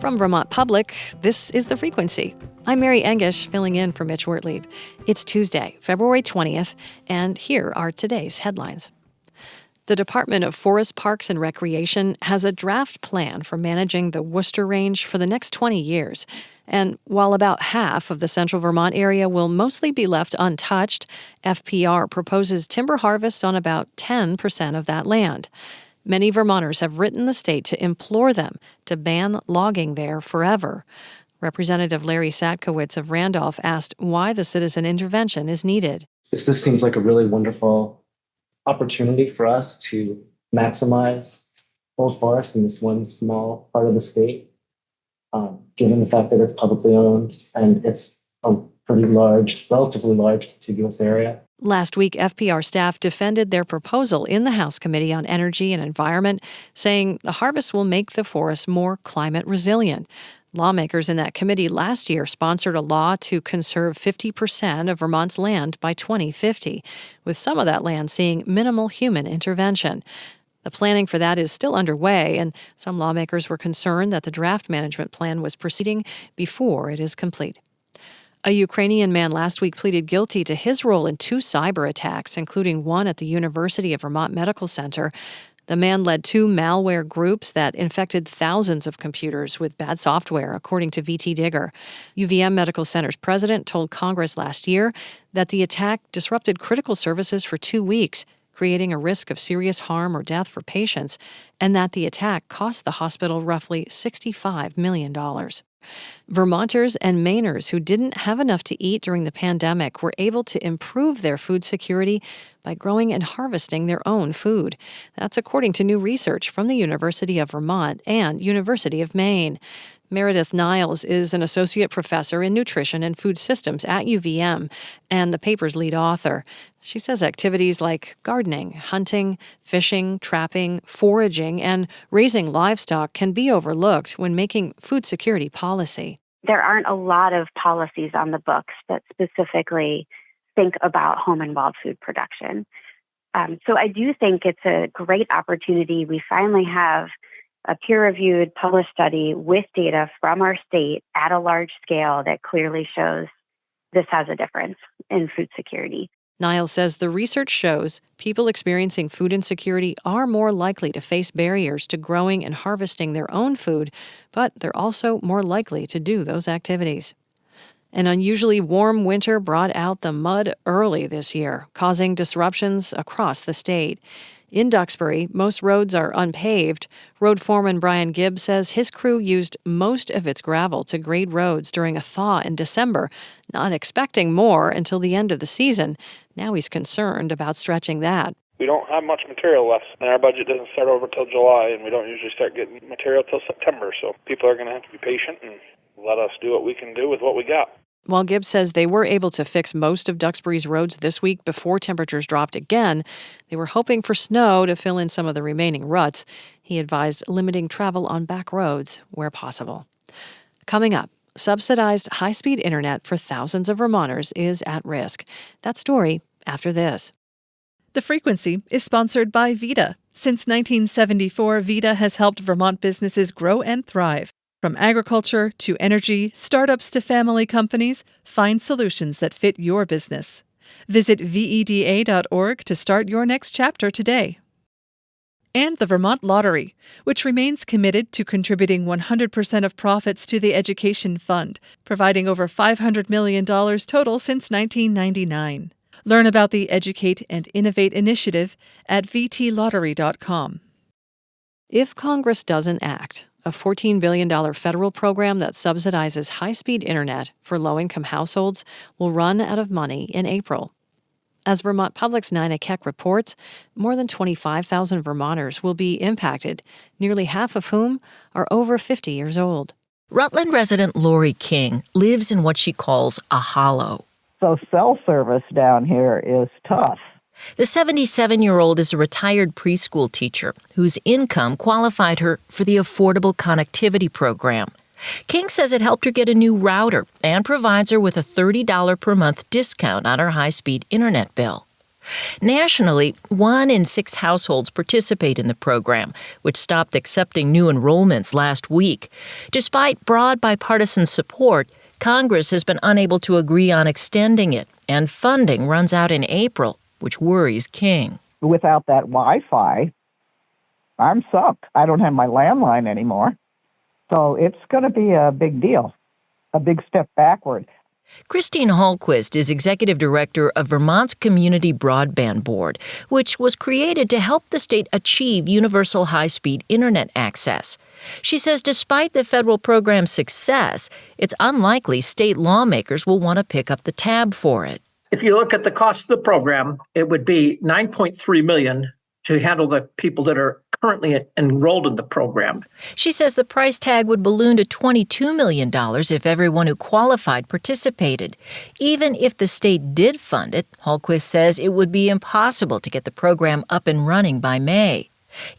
From Vermont Public, this is The Frequency. I'm Mary Engish, filling in for Mitch Wertlieb. It's Tuesday, February 20th, and here are today's headlines. The Department of Forest, Parks, and Recreation has a draft plan for managing the Worcester Range for the next 20 years. And while about half of the central Vermont area will mostly be left untouched, FPR proposes timber harvest on about 10% of that land. Many Vermonters have written the state to implore them to ban logging there forever. Representative Larry Satkowitz of Randolph asked why the citizen intervention is needed. This seems like a really wonderful opportunity for us to maximize old forest in this one small part of the state, given the fact that it's publicly owned and it's a pretty large, relatively large contiguous area. Last week, FPR staff defended their proposal in the House Committee on Energy and Environment, saying the harvest will make the forest more climate resilient. Lawmakers in that committee last year sponsored a law to conserve 50% of Vermont's land by 2050, with some of that land seeing minimal human intervention. The planning for that is still underway, and some lawmakers were concerned that the draft management plan was proceeding before it is complete. A Ukrainian man last week pleaded guilty to his role in 2 cyber attacks, including one at the University of Vermont Medical Center. The man led 2 malware groups that infected thousands of computers with bad software, according to VT Digger. UVM Medical Center's president told Congress last year that the attack disrupted critical services for 2 weeks, creating a risk of serious harm or death for patients, and that the attack cost the hospital roughly $65 million. Vermonters and Mainers who didn't have enough to eat during the pandemic were able to improve their food security by growing and harvesting their own food. That's according to new research from the University of Vermont and University of Maine. Meredith Niles is an associate professor in nutrition and food systems at UVM and the paper's lead author. She says activities like gardening, hunting, fishing, trapping, foraging, and raising livestock can be overlooked when making food security policy. There aren't a lot of policies on the books that specifically think about home and wild food production. So I do think it's a great opportunity. We finally have a peer-reviewed published study with data from our state at a large scale that clearly shows this has a difference in food security. Niles says the research shows people experiencing food insecurity are more likely to face barriers to growing and harvesting their own food, but they're also more likely to do those activities. An unusually warm winter brought out the mud early this year, causing disruptions across the state. In Duxbury, most roads are unpaved. Road foreman Brian Gibbs says his crew used most of its gravel to grade roads during a thaw in December, not expecting more until the end of the season. Now he's concerned about stretching that. We don't have much material left, and our budget doesn't start over till July, and we don't usually start getting material till September, so people are going to have to be patient and let us do what we can do with what we got. While Gibbs says they were able to fix most of Duxbury's roads this week before temperatures dropped again, they were hoping for snow to fill in some of the remaining ruts. He advised limiting travel on back roads where possible. Coming up, subsidized high-speed internet for thousands of Vermonters is at risk. That story after this. The Frequency is sponsored by VITA. Since 1974, VITA has helped Vermont businesses grow and thrive. From agriculture to energy, startups to family companies, find solutions that fit your business. Visit VEDA.org to start your next chapter today. And the Vermont Lottery, which remains committed to contributing 100% of profits to the Education Fund, providing over $500 million total since 1999. Learn about the Educate and Innovate initiative at vtlottery.com. If Congress doesn't act, a $14 billion federal program that subsidizes high-speed internet for low-income households will run out of money in April. As Vermont Public's Nina Keck reports, more than 25,000 Vermonters will be impacted, nearly half of whom are over 50 years old. Rutland resident Lori King lives in what she calls a hollow. So cell service down here is tough. The 77-year-old is a retired preschool teacher whose income qualified her for the Affordable Connectivity Program. King says it helped her get a new router and provides her with a $30 per month discount on her high-speed internet bill. Nationally, 1 in 6 households participate in the program, which stopped accepting new enrollments last week. Despite broad bipartisan support, Congress has been unable to agree on extending it, and funding runs out in April, which worries King. Without that Wi-Fi, I'm sunk. I don't have my landline anymore. So it's going to be a big deal, a big step backward. Christine Hallquist is executive director of Vermont's Community Broadband Board, which was created to help the state achieve universal high-speed internet access. She says despite the federal program's success, it's unlikely state lawmakers will want to pick up the tab for it. If you look at the cost of the program, it would be $9.3 million to handle the people that are currently enrolled in the program. She says the price tag would balloon to $22 million if everyone who qualified participated. Even if the state did fund it, Hallquist says it would be impossible to get the program up and running by May.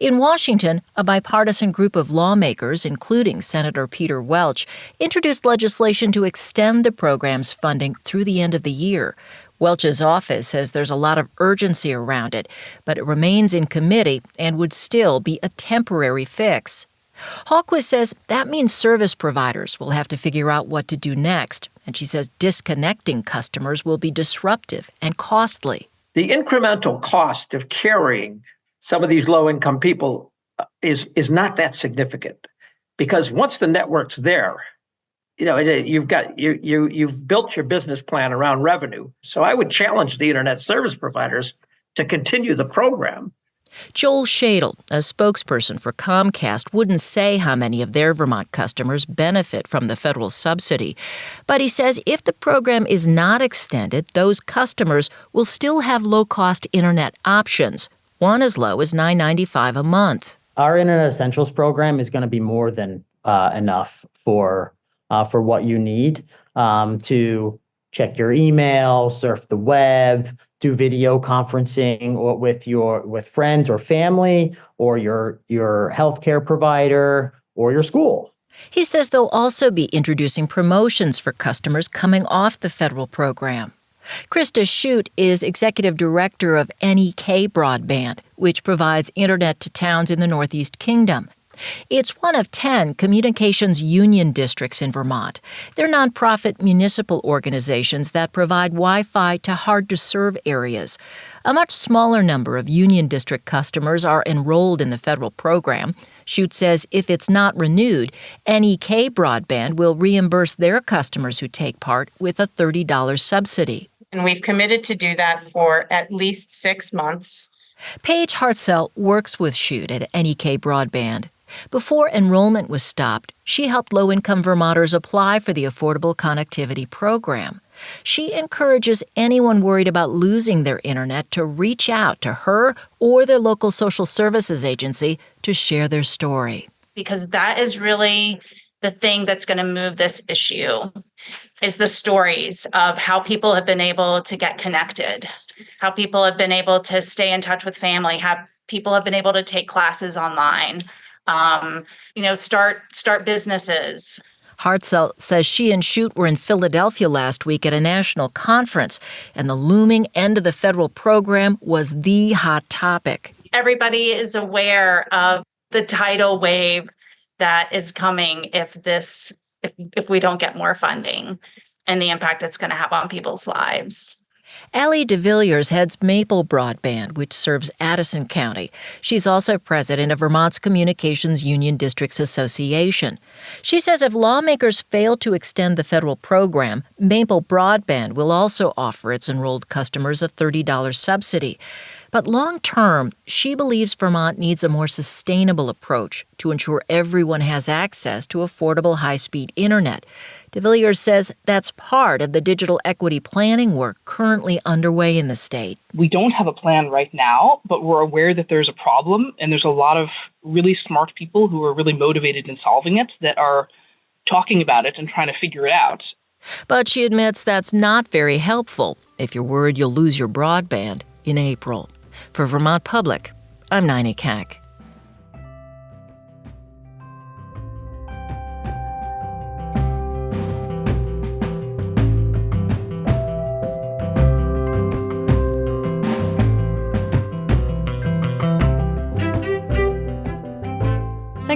In Washington, a bipartisan group of lawmakers, including Senator Peter Welch, introduced legislation to extend the program's funding through the end of the year. Welch's office says there's a lot of urgency around it, but it remains in committee and would still be a temporary fix. Hallquist says that means service providers will have to figure out what to do next, and she says disconnecting customers will be disruptive and costly. The incremental cost of carrying some of these low-income people is not that significant, because once the network's there, you've built your business plan around revenue. So I would challenge the internet service providers to continue the program. Joel Shadle, a spokesperson for Comcast, wouldn't say how many of their Vermont customers benefit from the federal subsidy. But he says if the program is not extended, those customers will still have low-cost internet options, one as low as $9.95 a month. Our Internet Essentials program is going to be more than enough for what you need to check your email, surf the web, do video conferencing or with friends or family or your healthcare provider or your school. He says they'll also be introducing promotions for customers coming off the federal program. Krista Shute is executive director of NEK Broadband, which provides internet to towns in the Northeast Kingdom. It's one of 10 communications union districts in Vermont. They're nonprofit municipal organizations that provide Wi-Fi to hard-to-serve areas. A much smaller number of union district customers are enrolled in the federal program. Shute says if it's not renewed, NEK Broadband will reimburse their customers who take part with a $30 subsidy. And we've committed to do that for at least 6 months. Paige Hartzell works with Shute at NEK Broadband. Before enrollment was stopped, she helped low-income Vermonters apply for the Affordable Connectivity Program. She encourages anyone worried about losing their internet to reach out to her or their local social services agency to share their story. Because that is really the thing that's going to move this issue, is the stories of how people have been able to get connected, how people have been able to stay in touch with family, how people have been able to take classes online. Start businesses. Hartzell says she and Shute were in Philadelphia last week at a national conference, and the looming end of the federal program was the hot topic. Everybody is aware of the tidal wave that is coming if we don't get more funding and the impact it's going to have on people's lives. Allie DeVilliers heads Maple Broadband, which serves Addison County. She's also president of Vermont's Communications Union Districts Association. She says if lawmakers fail to extend the federal program, Maple Broadband will also offer its enrolled customers a $30 subsidy. But long-term, she believes Vermont needs a more sustainable approach to ensure everyone has access to affordable high-speed internet. DeVilliers says that's part of the digital equity planning work currently underway in the state. We don't have a plan right now, but we're aware that there's a problem, and there's a lot of really smart people who are really motivated in solving it that are talking about it and trying to figure it out. But she admits that's not very helpful if you're worried you'll lose your broadband in April. For Vermont Public, I'm Nina Kack.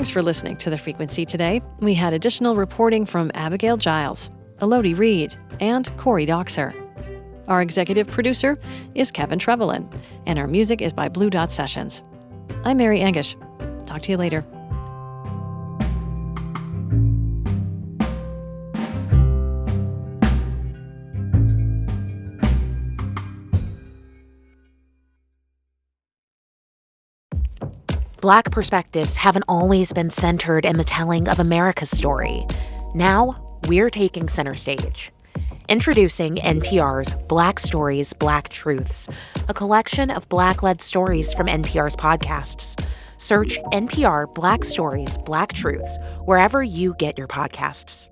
Thanks for listening to The Frequency today. We had additional reporting from Abigail Giles, Elodie Reed, and Corey Doxer. Our executive producer is Kevin Trevelyan, and our music is by Blue Dot Sessions. I'm Mary Angish. Talk to you later. Black perspectives haven't always been centered in the telling of America's story. Now, we're taking center stage. Introducing NPR's Black Stories, Black Truths, a collection of Black-led stories from NPR's podcasts. Search NPR Black Stories, Black Truths wherever you get your podcasts.